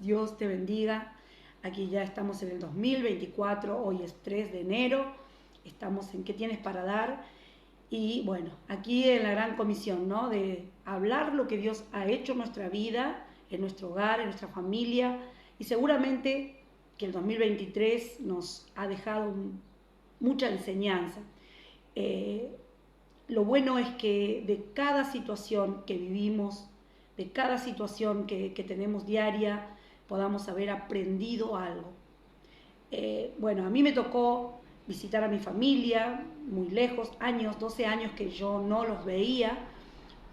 Dios te bendiga. Aquí ya estamos en el 2024, hoy es 3 de enero, estamos en ¿Qué tienes para dar? Y bueno, aquí en la gran comisión, ¿no? De hablar lo que Dios ha hecho en nuestra vida, en nuestro hogar, en nuestra familia, y seguramente que el 2023 nos ha dejado mucha enseñanza. Lo bueno es que de cada situación que vivimos, de cada situación que tenemos diaria, podamos haber aprendido algo. Bueno, a mí me tocó visitar a mi familia muy lejos, 12 años que yo no los veía,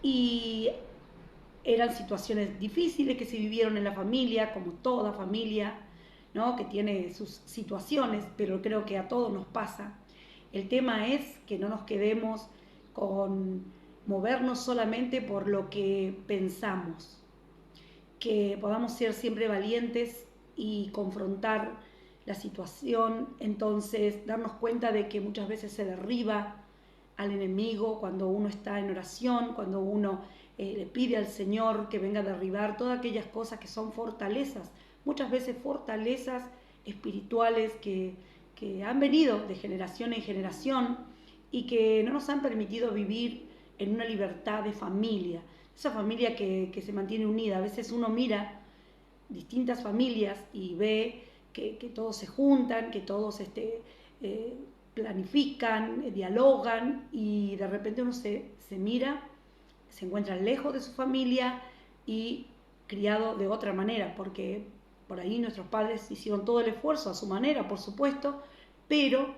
y eran situaciones difíciles que se vivieron en la familia, como toda familia, ¿no? Que tiene sus situaciones, pero creo que a todos nos pasa. El tema es que no nos quedemos con movernos solamente por lo que pensamos, que podamos ser siempre valientes y confrontar la situación, entonces darnos cuenta de que muchas veces se derriba al enemigo cuando uno está en oración, cuando uno le pide al Señor que venga a derribar todas aquellas cosas que son fortalezas, muchas veces fortalezas espirituales que han venido de generación en generación y que no nos han permitido vivir en una libertad de familia, esa familia que se mantiene unida. A veces uno mira distintas familias y ve que todos se juntan, que todos planifican, dialogan, y de repente uno se mira, se encuentra lejos de su familia y criado de otra manera, porque por ahí nuestros padres hicieron todo el esfuerzo a su manera, por supuesto, pero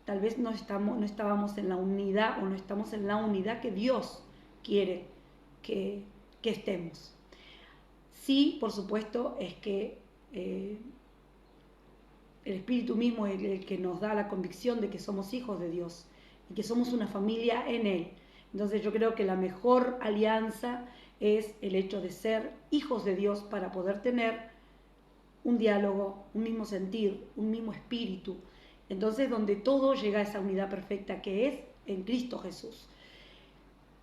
tal vez no estábamos en la unidad, o no estamos en la unidad que Dios quiere que estemos. Sí, por supuesto, es que el Espíritu mismo es el que nos da la convicción de que somos hijos de Dios y que somos una familia en Él. Entonces yo creo que la mejor alianza es el hecho de ser hijos de Dios para poder tener un diálogo, un mismo sentir, un mismo espíritu. Entonces donde todo llega a esa unidad perfecta que es en Cristo Jesús.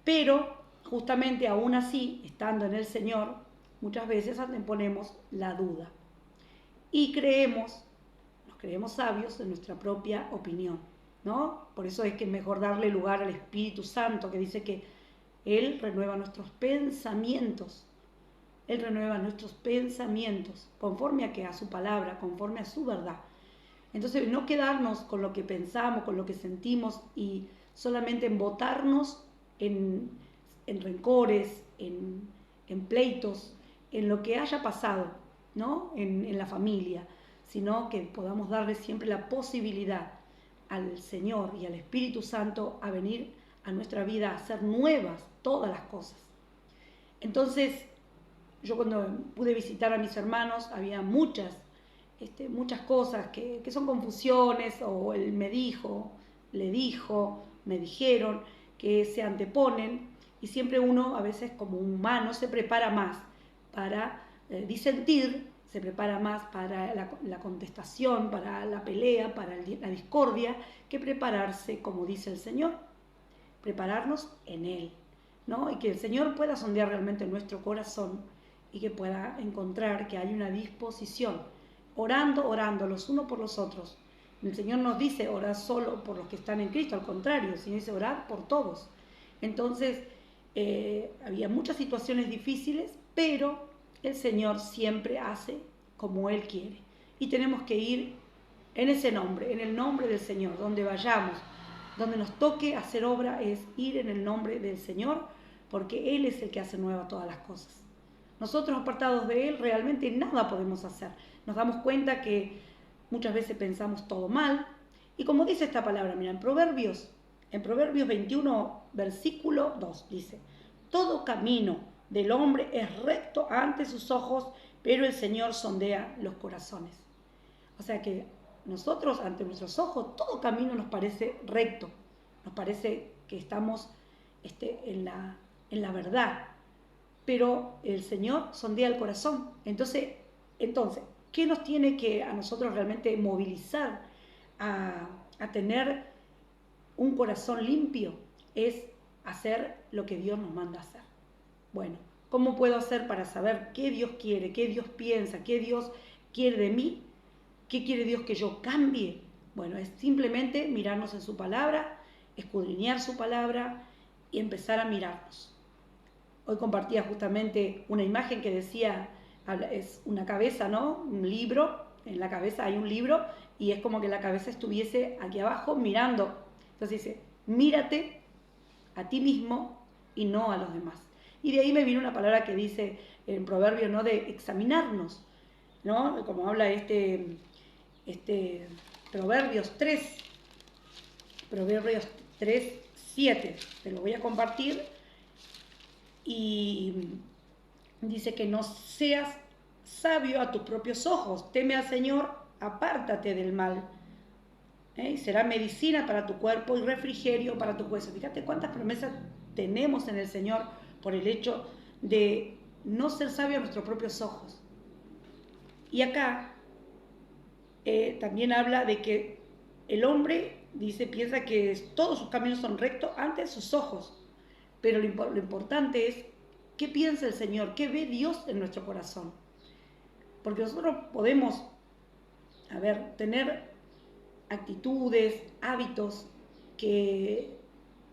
Pero justamente aún así, estando en el Señor, muchas veces ponemos la duda y nos creemos sabios en nuestra propia opinión, ¿no? Por eso es que es mejor darle lugar al Espíritu Santo, que dice que Él renueva nuestros pensamientos. Él renueva nuestros pensamientos conforme a su palabra, conforme a su verdad. Entonces, no quedarnos con lo que pensamos, con lo que sentimos y solamente embotarnos en rencores, en pleitos, en lo que haya pasado, ¿no? En la familia, sino que podamos darle siempre la posibilidad al Señor y al Espíritu Santo a venir a nuestra vida a hacer nuevas todas las cosas. Entonces, yo cuando pude visitar a mis hermanos, había muchas cosas que son confusiones, o él me dijo, le dijo, me dijeron, que se anteponen, y siempre uno a veces como humano se prepara más para disentir, se prepara más para la contestación, para la pelea, para la discordia, que prepararse, como dice el Señor, prepararnos en Él, ¿no? Y que el Señor pueda sondear realmente nuestro corazón y que pueda encontrar que hay una disposición, orando los unos por los otros. El Señor nos dice orar solo por los que están en Cristo, al contrario, sino dice orar por todos. Entonces, había muchas situaciones difíciles, pero el Señor siempre hace como Él quiere. Y tenemos que ir en ese nombre, en el nombre del Señor, donde vayamos, donde nos toque hacer obra, es ir en el nombre del Señor, porque Él es el que hace nuevas todas las cosas. Nosotros, apartados de Él, realmente nada podemos hacer. Nos damos cuenta que muchas veces pensamos todo mal. Y como dice esta palabra, mira, en Proverbios 21, versículo 2, dice: todo camino del hombre es recto ante sus ojos, pero el Señor sondea los corazones. O sea que nosotros, ante nuestros ojos, todo camino nos parece recto, nos parece que estamos en la verdad, pero el Señor sondea el corazón. Entonces, ¿qué nos tiene que a nosotros realmente movilizar a tener un corazón limpio? Es hacer lo que Dios nos manda hacer. Bueno, ¿Cómo puedo hacer para saber qué Dios quiere, qué Dios piensa, qué Dios quiere de mí? ¿Qué quiere Dios que yo cambie? Bueno, es simplemente mirarnos en su palabra, escudriñar su palabra y empezar a mirarnos. Hoy compartía justamente una imagen que decía, es una cabeza, ¿no? Un libro, en la cabeza hay un libro y es como que la cabeza estuviese aquí abajo mirando. Entonces dice, mírate a ti mismo y no a los demás. Y de ahí me vino una palabra que dice en Proverbios, ¿no? De examinarnos, ¿no? Como habla Proverbios 3, 7, te lo voy a compartir, y dice que no seas sabio a tus propios ojos, teme al Señor, apártate del mal, y será medicina para tu cuerpo y refrigerio para tus huesos. Fíjate cuántas promesas tenemos en el Señor por el hecho de no ser sabio a nuestros propios ojos. Y acá también habla de que el hombre, dice, piensa que todos sus caminos son rectos ante sus ojos, pero lo importante es qué piensa el Señor, qué ve Dios en nuestro corazón. Porque nosotros podemos, tener actitudes, hábitos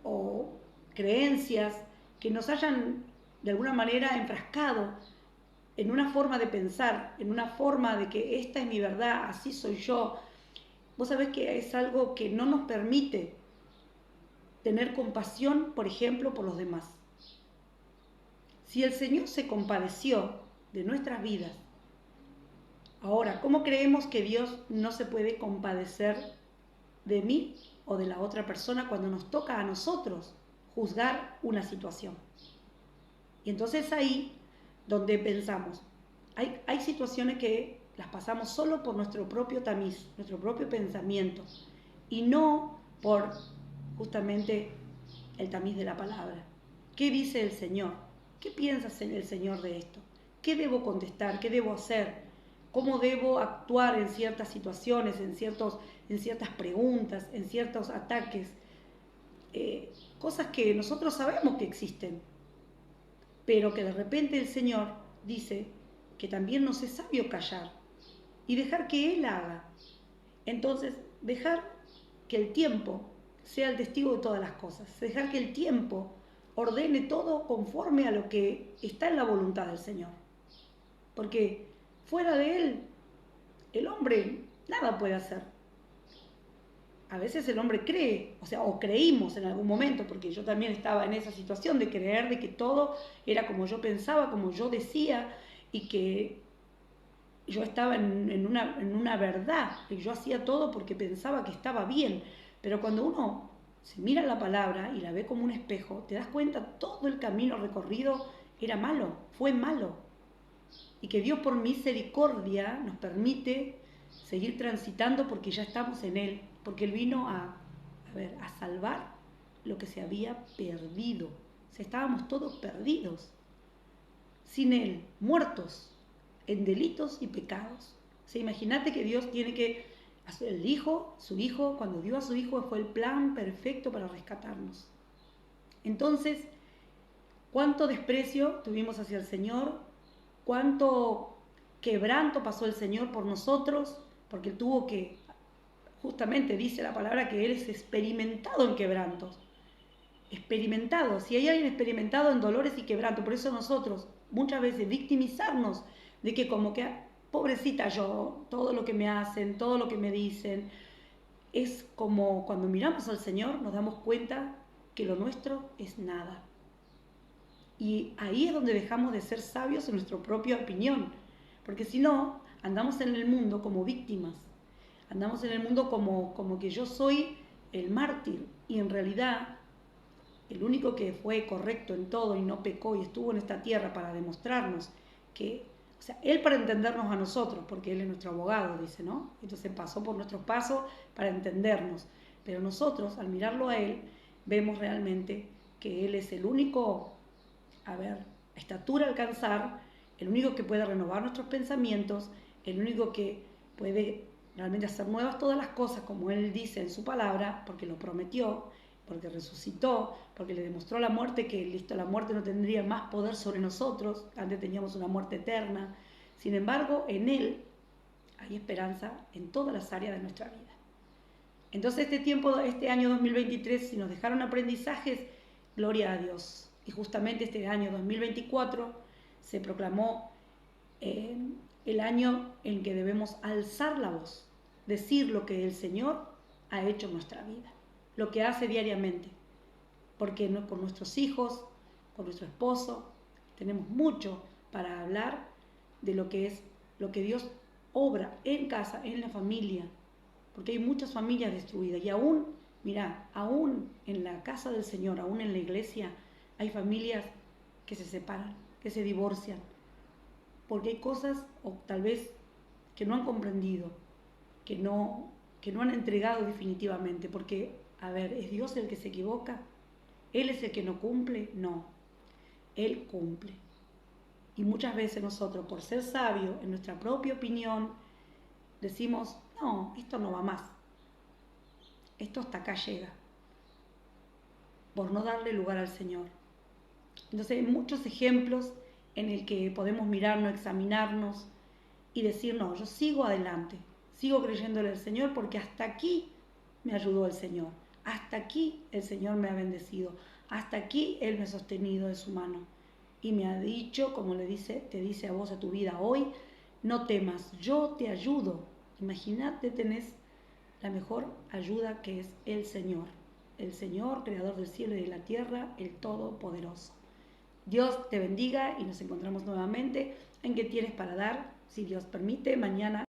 o creencias que nos hayan de alguna manera enfrascado en una forma de pensar, en una forma de que esta es mi verdad, así soy yo. Vos sabés que es algo que no nos permite tener compasión, por ejemplo, por los demás. Si el Señor se compadeció de nuestras vidas, ahora, ¿cómo creemos que Dios no se puede compadecer de mí o de la otra persona cuando nos toca a nosotros juzgar una situación? Y entonces ahí donde pensamos, hay situaciones que las pasamos solo por nuestro propio tamiz, nuestro propio pensamiento, y no por justamente el tamiz de la palabra. ¿Qué dice el Señor? ¿Qué piensa el Señor de esto? ¿Qué debo contestar? ¿Qué debo hacer? ¿Cómo debo actuar en ciertas situaciones, en ciertas preguntas, en ciertos ataques? Cosas que nosotros sabemos que existen, pero que de repente el Señor dice que también nos es sabio callar y dejar que Él haga. Entonces, dejar que el tiempo sea el testigo de todas las cosas, dejar que el tiempo ordene todo conforme a lo que está en la voluntad del Señor. Porque fuera de Él, el hombre nada puede hacer. A veces el hombre cree, o creímos en algún momento, porque yo también estaba en esa situación de creer de que todo era como yo pensaba, como yo decía, y que yo estaba en una verdad, y yo hacía todo porque pensaba que estaba bien. Pero cuando uno se mira la palabra y la ve como un espejo, te das cuenta todo el camino recorrido era malo, fue malo. Y que Dios por misericordia nos permite seguir transitando porque ya estamos en Él, porque Él vino a salvar lo que se había perdido. Estábamos todos perdidos, sin Él, muertos en delitos y pecados. Imagínate que Dios tiene que hacer su Hijo, cuando dio a su Hijo fue el plan perfecto para rescatarnos. Entonces, ¿cuánto desprecio tuvimos hacia el Señor? ¿Cuánto quebranto pasó el Señor por nosotros? Porque Él tuvo que, justamente dice la palabra que Él es experimentado en quebrantos. Experimentado, si hay alguien experimentado en dolores y quebranto, por eso nosotros muchas veces victimizarnos de que como que, pobrecita yo, todo lo que me hacen, todo lo que me dicen, es como cuando miramos al Señor nos damos cuenta que lo nuestro es nada. Y ahí es donde dejamos de ser sabios en nuestra propia opinión, porque si no, andamos en el mundo como víctimas, andamos en el mundo como que yo soy el mártir, y en realidad el único que fue correcto en todo y no pecó y estuvo en esta tierra para demostrarnos que, Él para entendernos a nosotros, porque Él es nuestro abogado, dice, ¿no? Entonces pasó por nuestros pasos para entendernos, pero nosotros al mirarlo a Él vemos realmente que Él es el único estatura a alcanzar, el único que puede renovar nuestros pensamientos, el único que puede realmente hacer nuevas todas las cosas como Él dice en su palabra, porque lo prometió, porque resucitó, porque le demostró a la muerte que listo, la muerte no tendría más poder sobre nosotros, antes teníamos una muerte eterna. Sin embargo, en Él hay esperanza en todas las áreas de nuestra vida. Entonces este año 2023, si nos dejaron aprendizajes, gloria a Dios. Y justamente este año 2024 se proclamó el año en que debemos alzar la voz, decir lo que el Señor ha hecho en nuestra vida, lo que hace diariamente, porque con nuestros hijos, con nuestro esposo, tenemos mucho para hablar de lo que es lo que Dios obra en casa, en la familia, porque hay muchas familias destruidas y aún, mirá, aún en la casa del Señor, aún en la iglesia, hay familias que se separan, que se divorcian, porque hay cosas, o tal vez, que no han comprendido, que no han entregado definitivamente, porque, a ver, ¿es Dios el que se equivoca? ¿Él es el que no cumple? No, Él cumple. Y muchas veces nosotros, por ser sabios, en nuestra propia opinión, decimos, no, esto no va más, esto hasta acá llega, por no darle lugar al Señor. Entonces hay muchos ejemplos en el que podemos mirarnos, examinarnos y decir, no, yo sigo adelante, sigo creyéndole al Señor porque hasta aquí me ayudó el Señor, hasta aquí el Señor me ha bendecido, hasta aquí Él me ha sostenido de su mano y me ha dicho, como te dice a vos, a tu vida hoy, no temas, yo te ayudo. Imagínate, tenés la mejor ayuda que es el Señor, creador del cielo y de la tierra, el Todopoderoso. Dios te bendiga y nos encontramos nuevamente en ¿Qué tienes para dar? Si Dios permite, mañana.